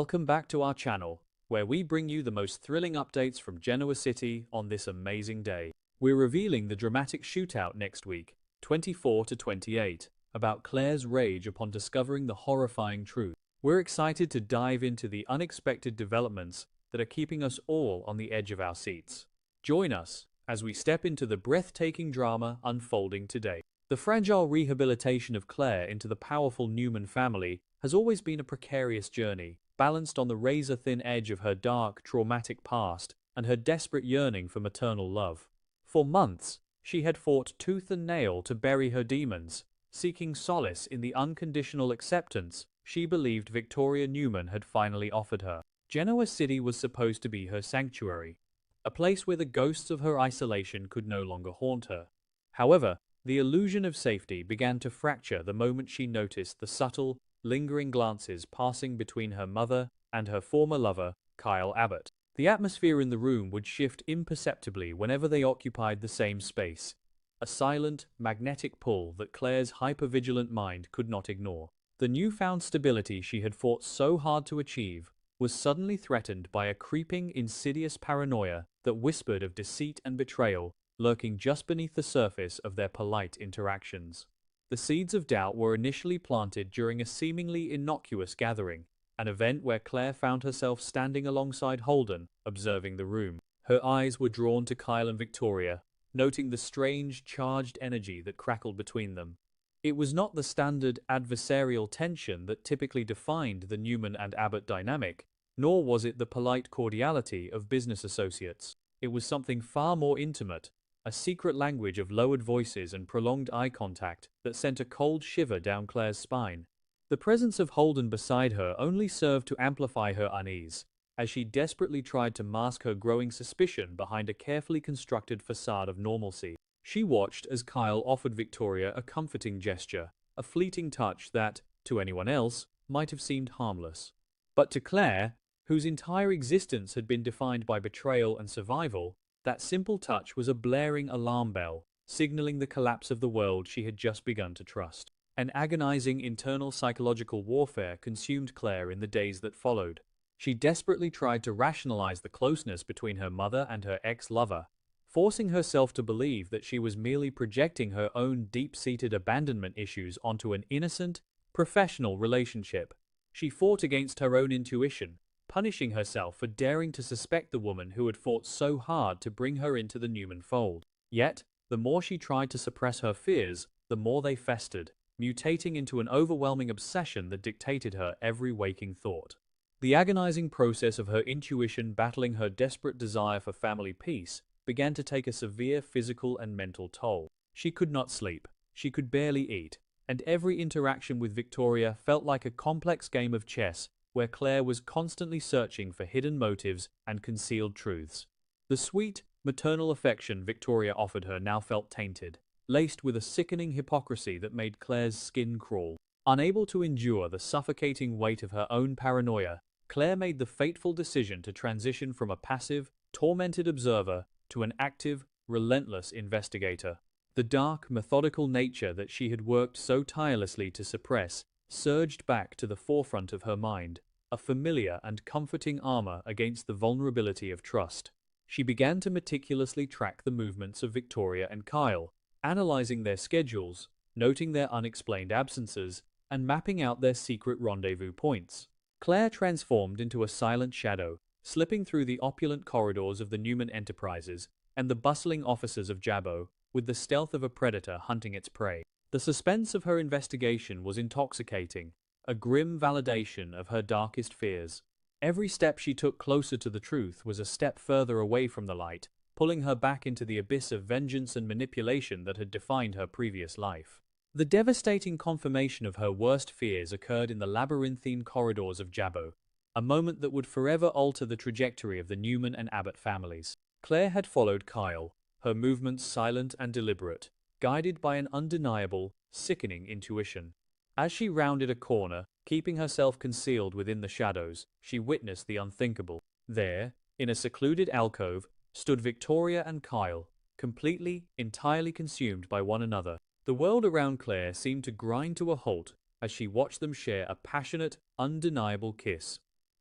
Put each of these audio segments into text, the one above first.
Welcome back to our channel, where we bring you the most thrilling updates from Genoa City on this amazing day. We're revealing the dramatic shootout next week, 24 to 28, about Claire's rage upon discovering the horrifying truth. We're excited to dive into the unexpected developments that are keeping us all on the edge of our seats. Join us as we step into the breathtaking drama unfolding today. The fragile rehabilitation of Claire into the powerful Newman family has always been a precarious journey, balanced on the razor-thin edge of her dark, traumatic past and her desperate yearning for maternal love. For months, she had fought tooth and nail to bury her demons, seeking solace in the unconditional acceptance she believed Victoria Newman had finally offered her. Genoa City was supposed to be her sanctuary, a place where the ghosts of her isolation could no longer haunt her. However, the illusion of safety began to fracture the moment she noticed the subtle, lingering glances passing between her mother and her former lover, Kyle Abbott. The atmosphere in the room would shift imperceptibly whenever they occupied the same space, a silent, magnetic pull that Claire's hypervigilant mind could not ignore. The newfound stability she had fought so hard to achieve was suddenly threatened by a creeping, insidious paranoia that whispered of deceit and betrayal lurking just beneath the surface of their polite interactions. The seeds of doubt were initially planted during a seemingly innocuous gathering, an event where Claire found herself standing alongside Holden, observing the room. Her eyes were drawn to Kyle and Victoria, noting the strange, charged energy that crackled between them. It was not the standard adversarial tension that typically defined the Newman and Abbott dynamic, nor was it the polite cordiality of business associates. It was something far more intimate, a secret language of lowered voices and prolonged eye contact that sent a cold shiver down Claire's spine. The presence of Holden beside her only served to amplify her unease, as she desperately tried to mask her growing suspicion behind a carefully constructed facade of normalcy. She watched as Kyle offered Victoria a comforting gesture, a fleeting touch that, to anyone else, might have seemed harmless. But to Claire, whose entire existence had been defined by betrayal and survival, that simple touch was a blaring alarm bell, signaling the collapse of the world she had just begun to trust. An agonizing internal psychological warfare consumed Claire in the days that followed. She desperately tried to rationalize the closeness between her mother and her ex-lover, forcing herself to believe that she was merely projecting her own deep-seated abandonment issues onto an innocent, professional relationship. She fought against her own intuition, punishing herself for daring to suspect the woman who had fought so hard to bring her into the Newman fold. Yet, the more she tried to suppress her fears, the more they festered, mutating into an overwhelming obsession that dictated her every waking thought. The agonizing process of her intuition battling her desperate desire for family peace began to take a severe physical and mental toll. She could not sleep, she could barely eat, and every interaction with Victoria felt like a complex game of chess where Claire was constantly searching for hidden motives and concealed truths. The sweet, maternal affection Victoria offered her now felt tainted, laced with a sickening hypocrisy that made Claire's skin crawl. Unable to endure the suffocating weight of her own paranoia, Claire made the fateful decision to transition from a passive, tormented observer to an active, relentless investigator. The dark, methodical nature that she had worked so tirelessly to suppress surged back to the forefront of her mind, a familiar and comforting armor against the vulnerability of trust. She began to meticulously track the movements of Victoria and Kyle, analyzing their schedules, noting their unexplained absences, and mapping out their secret rendezvous points. Claire transformed into a silent shadow, slipping through the opulent corridors of the Newman Enterprises and the bustling offices of Jabbo, with the stealth of a predator hunting its prey. The suspense of her investigation was intoxicating, a grim validation of her darkest fears. Every step she took closer to the truth was a step further away from the light, pulling her back into the abyss of vengeance and manipulation that had defined her previous life. The devastating confirmation of her worst fears occurred in the labyrinthine corridors of Jabbo, a moment that would forever alter the trajectory of the Newman and Abbott families. Claire had followed Kyle, her movements silent and deliberate, guided by an undeniable, sickening intuition. As she rounded a corner, keeping herself concealed within the shadows, she witnessed the unthinkable. There, in a secluded alcove, stood Victoria and Kyle, completely, entirely consumed by one another. The world around Claire seemed to grind to a halt as she watched them share a passionate, undeniable kiss.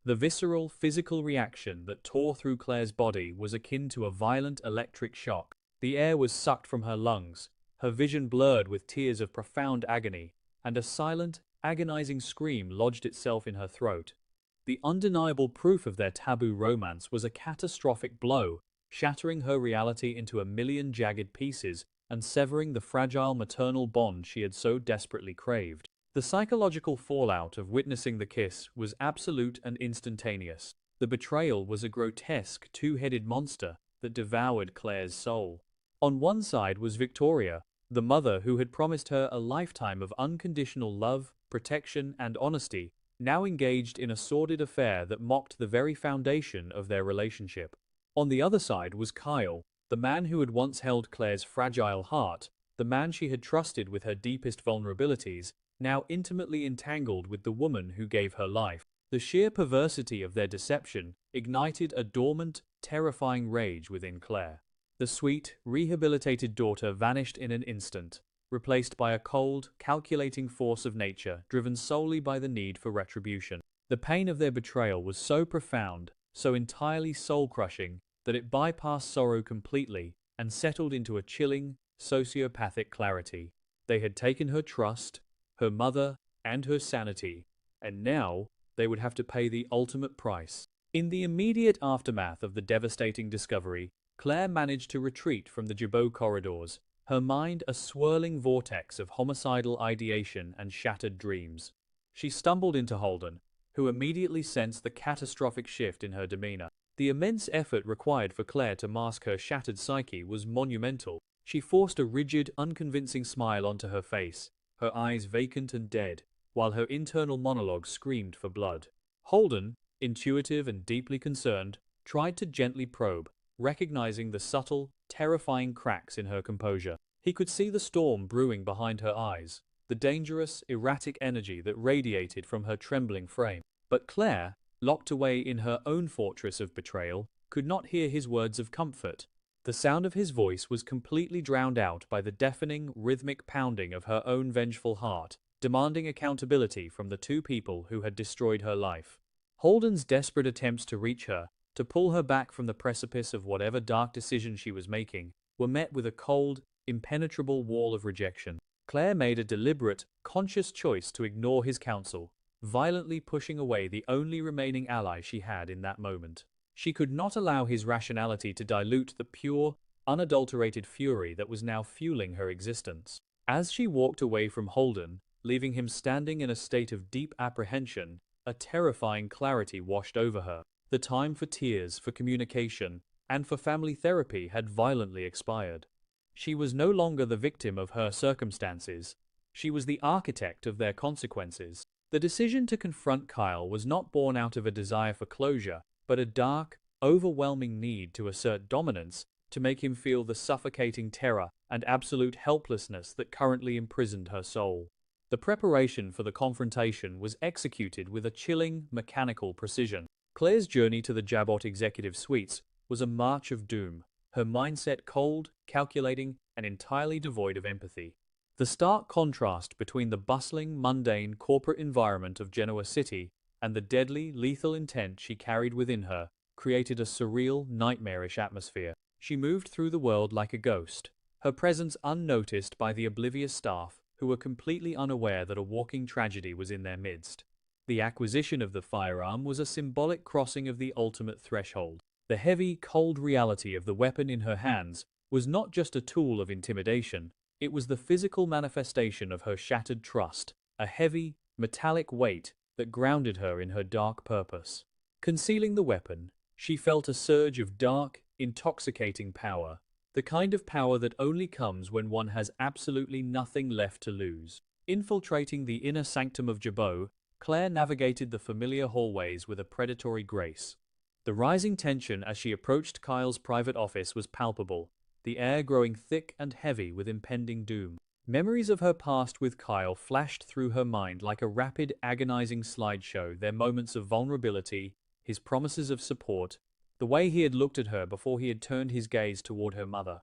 The visceral, physical reaction that tore through Claire's body was akin to a violent electric shock. The air was sucked from her lungs, her vision blurred with tears of profound agony, and a silent, agonizing scream lodged itself in her throat. The undeniable proof of their taboo romance was a catastrophic blow, shattering her reality into a million jagged pieces and severing the fragile maternal bond she had so desperately craved. The psychological fallout of witnessing the kiss was absolute and instantaneous. The betrayal was a grotesque, two-headed monster that devoured Claire's soul. On one side was Victoria, the mother who had promised her a lifetime of unconditional love, protection, and honesty, now engaged in a sordid affair that mocked the very foundation of their relationship. On the other side was Kyle, the man who had once held Claire's fragile heart, the man she had trusted with her deepest vulnerabilities, now intimately entangled with the woman who gave her life. The sheer perversity of their deception ignited a dormant, terrifying rage within Claire. The sweet, rehabilitated daughter vanished in an instant, replaced by a cold, calculating force of nature driven solely by the need for retribution. The pain of their betrayal was so profound, so entirely soul-crushing, that it bypassed sorrow completely and settled into a chilling, sociopathic clarity. They had taken her trust, her mother, and her sanity, and now they would have to pay the ultimate price. In the immediate aftermath of the devastating discovery, Claire managed to retreat from the Jabot corridors, her mind a swirling vortex of homicidal ideation and shattered dreams. She stumbled into Holden, who immediately sensed the catastrophic shift in her demeanor. The immense effort required for Claire to mask her shattered psyche was monumental. She forced a rigid, unconvincing smile onto her face, her eyes vacant and dead, while her internal monologue screamed for blood. Holden, intuitive and deeply concerned, tried to gently probe, recognizing the subtle, terrifying cracks in her composure. He could see the storm brewing behind her eyes, the dangerous, erratic energy that radiated from her trembling frame. But Claire, locked away in her own fortress of betrayal, could not hear his words of comfort. The sound of his voice was completely drowned out by the deafening, rhythmic pounding of her own vengeful heart, demanding accountability from the two people who had destroyed her life. Holden's desperate attempts to reach her, to pull her back from the precipice of whatever dark decision she was making, were met with a cold, impenetrable wall of rejection. Claire made a deliberate, conscious choice to ignore his counsel, violently pushing away the only remaining ally she had in that moment. She could not allow his rationality to dilute the pure, unadulterated fury that was now fueling her existence. As she walked away from Holden, leaving him standing in a state of deep apprehension, a terrifying clarity washed over her. The time for tears, for communication, and for family therapy had violently expired. She was no longer the victim of her circumstances. She was the architect of their consequences. The decision to confront Kyle was not born out of a desire for closure, but a dark, overwhelming need to assert dominance, to make him feel the suffocating terror and absolute helplessness that currently imprisoned her soul. The preparation for the confrontation was executed with a chilling, mechanical precision. Claire's journey to the Jabot executive suites was a march of doom, her mindset cold, calculating, and entirely devoid of empathy. The stark contrast between the bustling, mundane corporate environment of Genoa City and the deadly, lethal intent she carried within her created a surreal, nightmarish atmosphere. She moved through the world like a ghost, her presence unnoticed by the oblivious staff who were completely unaware that a walking tragedy was in their midst. The acquisition of the firearm was a symbolic crossing of the ultimate threshold. The heavy, cold reality of the weapon in her hands was not just a tool of intimidation, it was the physical manifestation of her shattered trust, a heavy, metallic weight that grounded her in her dark purpose. Concealing the weapon, she felt a surge of dark, intoxicating power, the kind of power that only comes when one has absolutely nothing left to lose. Infiltrating the inner sanctum of Jabot, Claire navigated the familiar hallways with a predatory grace. The rising tension as she approached Kyle's private office was palpable, the air growing thick and heavy with impending doom. Memories of her past with Kyle flashed through her mind like a rapid, agonizing slideshow, their moments of vulnerability, his promises of support, the way he had looked at her before he had turned his gaze toward her mother.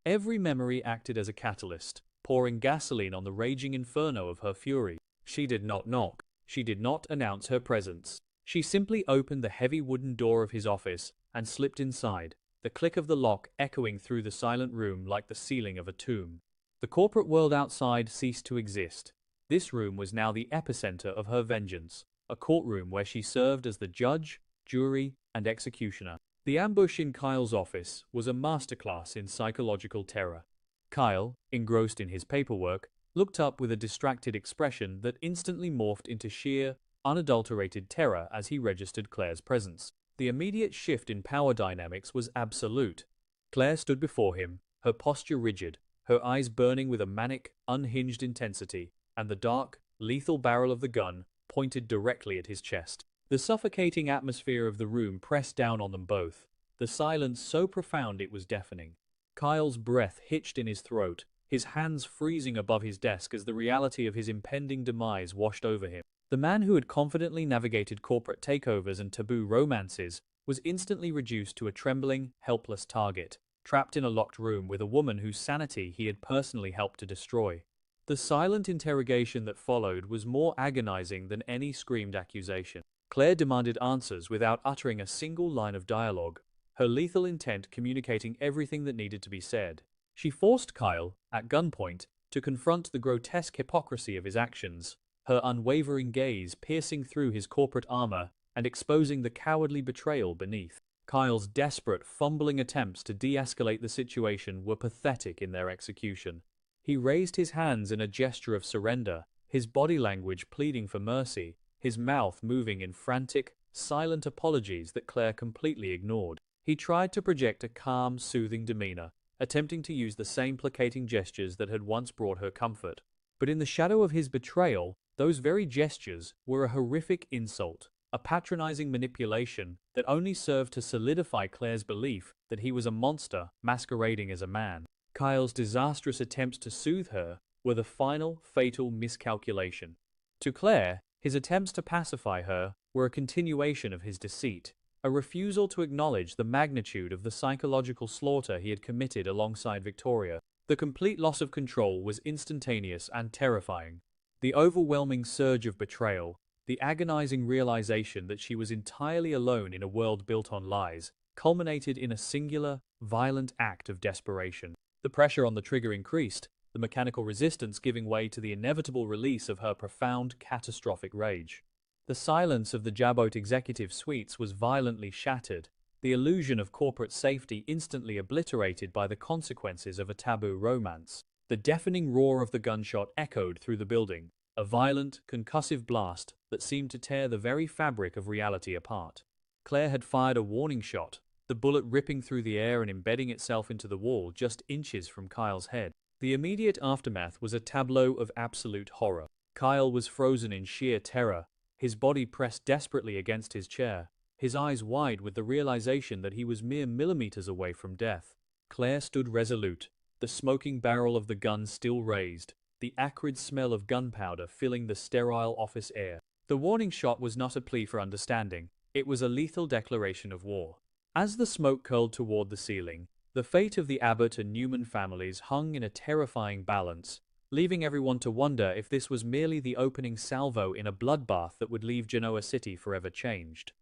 Every memory acted as a catalyst, pouring gasoline on the raging inferno of her fury. She did not knock. She did not announce her presence. She simply opened the heavy wooden door of his office and slipped inside, the click of the lock echoing through the silent room like the ceiling of a tomb. The corporate world outside ceased to exist. This room was now the epicenter of her vengeance, a courtroom where she served as the judge, jury, and executioner. The ambush in Kyle's office was a masterclass in psychological terror. Kyle, engrossed in his paperwork, looked up with a distracted expression that instantly morphed into sheer, unadulterated terror as he registered Claire's presence. The immediate shift in power dynamics was absolute. Claire stood before him, her posture rigid, her eyes burning with a manic, unhinged intensity, and the dark, lethal barrel of the gun pointed directly at his chest. The suffocating atmosphere of the room pressed down on them both, the silence so profound it was deafening. Kyle's breath hitched in his throat, his hands freezing above his desk as the reality of his impending demise washed over him. The man who had confidently navigated corporate takeovers and taboo romances was instantly reduced to a trembling, helpless target, trapped in a locked room with a woman whose sanity he had personally helped to destroy. The silent interrogation that followed was more agonizing than any screamed accusation. Claire demanded answers without uttering a single line of dialogue, her lethal intent communicating everything that needed to be said. She forced Kyle, at gunpoint, to confront the grotesque hypocrisy of his actions, her unwavering gaze piercing through his corporate armor and exposing the cowardly betrayal beneath. Kyle's desperate, fumbling attempts to de-escalate the situation were pathetic in their execution. He raised his hands in a gesture of surrender, his body language pleading for mercy, his mouth moving in frantic, silent apologies that Claire completely ignored. He tried to project a calm, soothing demeanor, attempting to use the same placating gestures that had once brought her comfort. But in the shadow of his betrayal, those very gestures were a horrific insult, a patronizing manipulation that only served to solidify Claire's belief that he was a monster masquerading as a man. Kyle's disastrous attempts to soothe her were the final, fatal miscalculation. To Claire, his attempts to pacify her were a continuation of his deceit, a refusal to acknowledge the magnitude of the psychological slaughter he had committed alongside Victoria. The complete loss of control was instantaneous and terrifying. The overwhelming surge of betrayal, the agonizing realization that she was entirely alone in a world built on lies, culminated in a singular, violent act of desperation. The pressure on the trigger increased, the mechanical resistance giving way to the inevitable release of her profound, catastrophic rage. The silence of the Jabot executive suites was violently shattered, the illusion of corporate safety instantly obliterated by the consequences of a taboo romance. The deafening roar of the gunshot echoed through the building, a violent, concussive blast that seemed to tear the very fabric of reality apart. Claire had fired a warning shot, the bullet ripping through the air and embedding itself into the wall just inches from Kyle's head. The immediate aftermath was a tableau of absolute horror. Kyle was frozen in sheer terror, his body pressed desperately against his chair, his eyes wide with the realization that he was mere millimeters away from death. Claire stood resolute, the smoking barrel of the gun still raised, the acrid smell of gunpowder filling the sterile office air. The warning shot was not a plea for understanding, it was a lethal declaration of war. As the smoke curled toward the ceiling, the fate of the Abbott and Newman families hung in a terrifying balance, leaving everyone to wonder if this was merely the opening salvo in a bloodbath that would leave Genoa City forever changed.